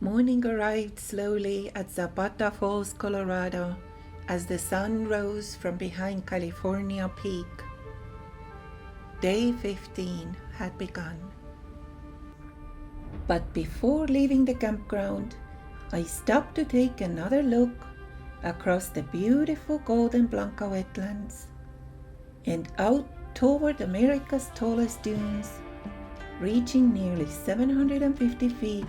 Morning arrived slowly at Zapata Falls, Colorado, as the sun rose from behind California Peak. Day 15 had begun. But before leaving the campground, I stopped to take another look across the beautiful golden Blanca Wetlands and out toward America's tallest dunes, reaching nearly 750 feet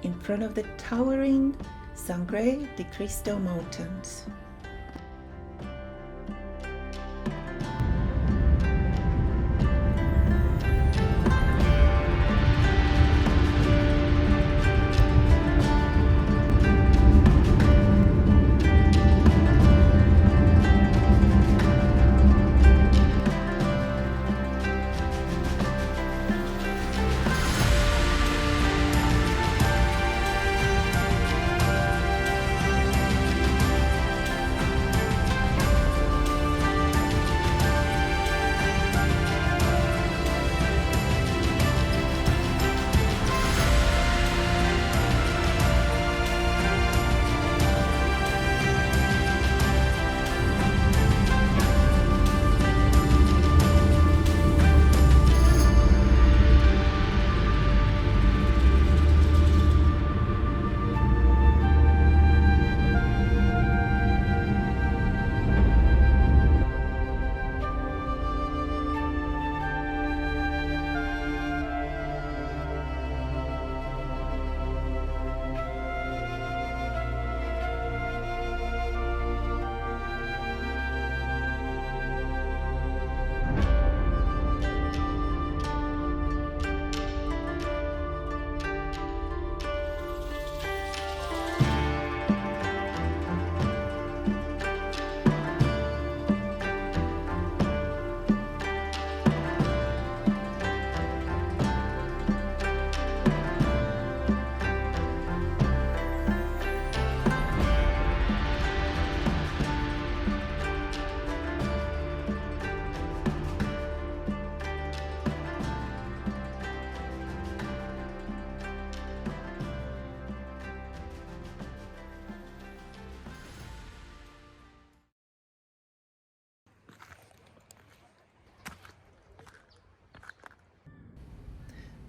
in front of the towering Sangre de Cristo Mountains.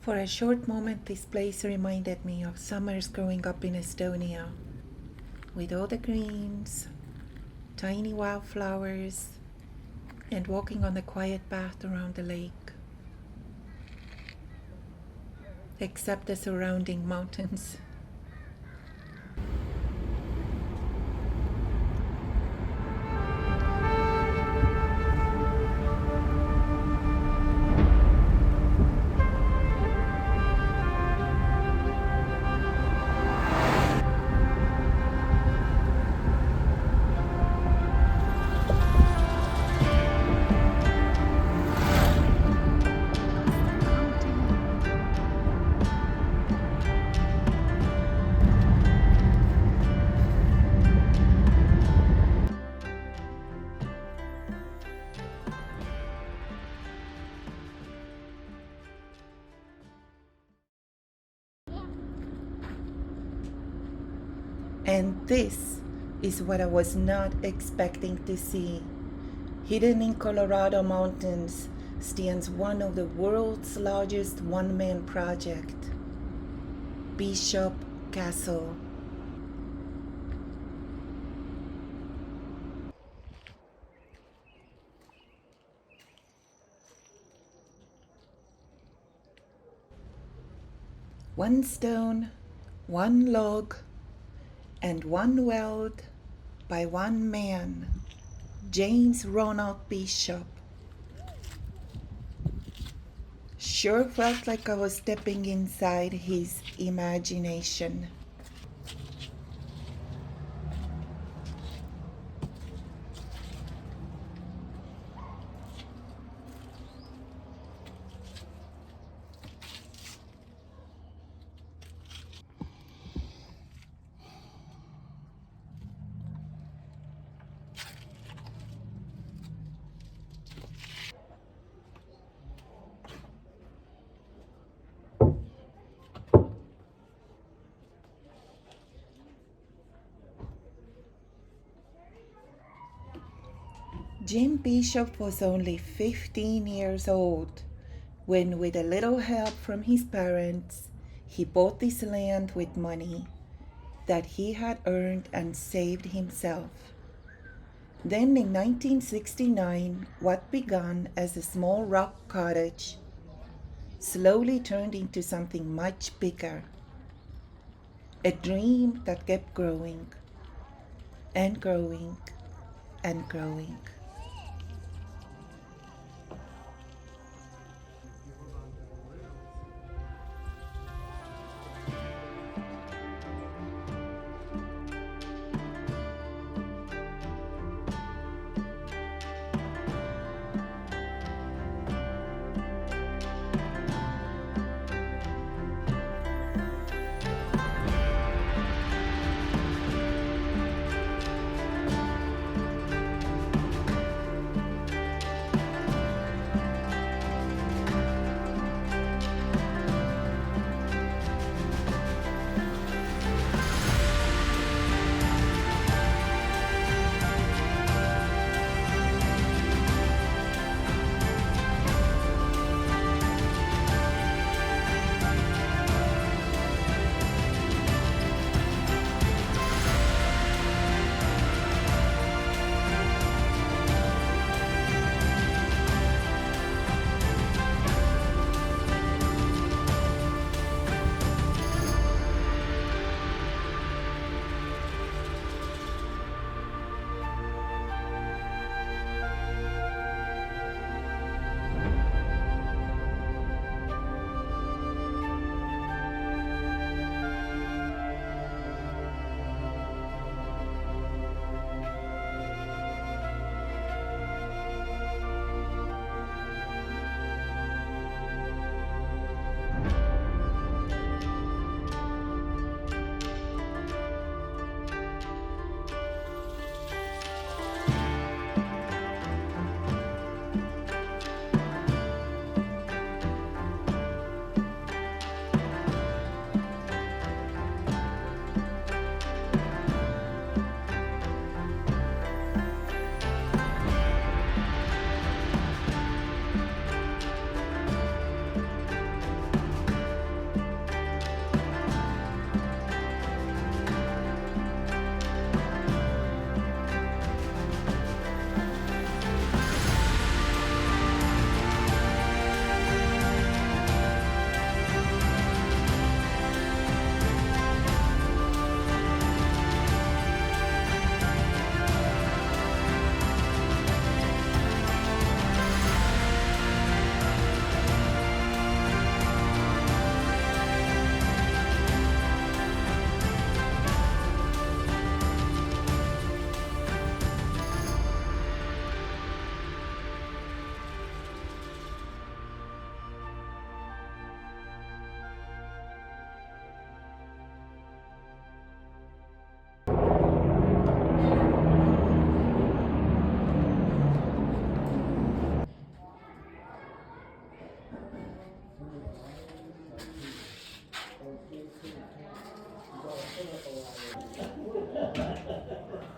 For a short moment, this place reminded me of summers growing up in Estonia, with all the greens, tiny wildflowers, and walking on the quiet path around the lake. Except the surrounding mountains. And this is what I was not expecting to see. Hidden in Colorado mountains stands one of the world's largest one-man project, Bishop Castle. One stone, one log, and one weld by one man, James Roland Bishop. Sure felt like I was stepping inside his imagination. Jim Bishop was only 15 years old when, with a little help from his parents, he bought this land with money that he had earned and saved himself. Then in 1969, what began as a small rock cottage slowly turned into something much bigger. A dream that kept growing and growing and growing.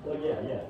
Well, yeah, yeah.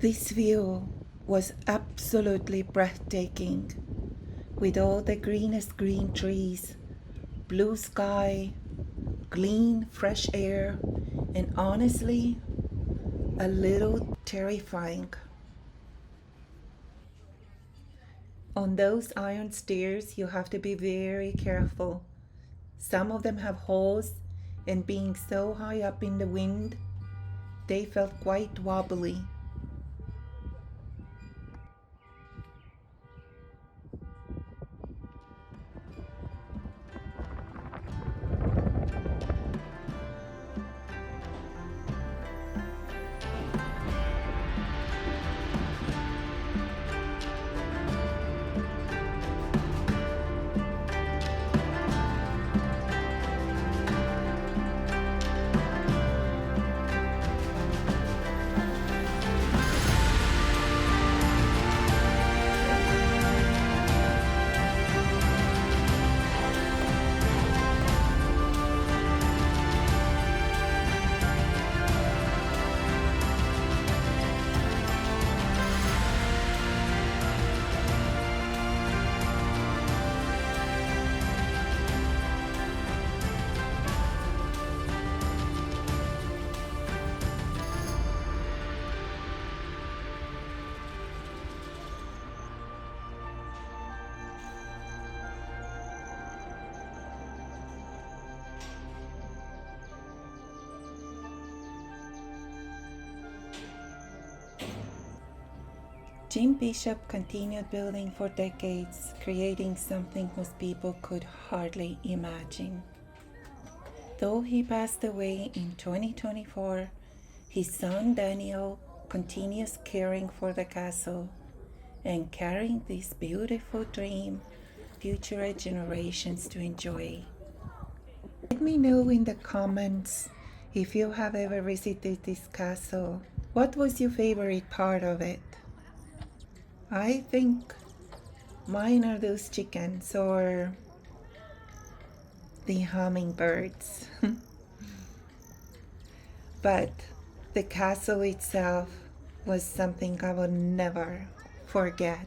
This view was absolutely breathtaking, with all the greenest green trees, blue sky, clean fresh air, and honestly, a little terrifying. On those iron stairs, you have to be very careful. Some of them have holes, and being so high up in the wind, they felt quite wobbly. Jim Bishop continued building for decades, creating something most people could hardly imagine. Though he passed away in 2024, his son Daniel continues caring for the castle and carrying this beautiful dream future generations to enjoy. Let me know in the comments if you have ever visited this castle. What was your favorite part of it? I think mine are those chickens or the hummingbirds. But the castle itself was something I will never forget.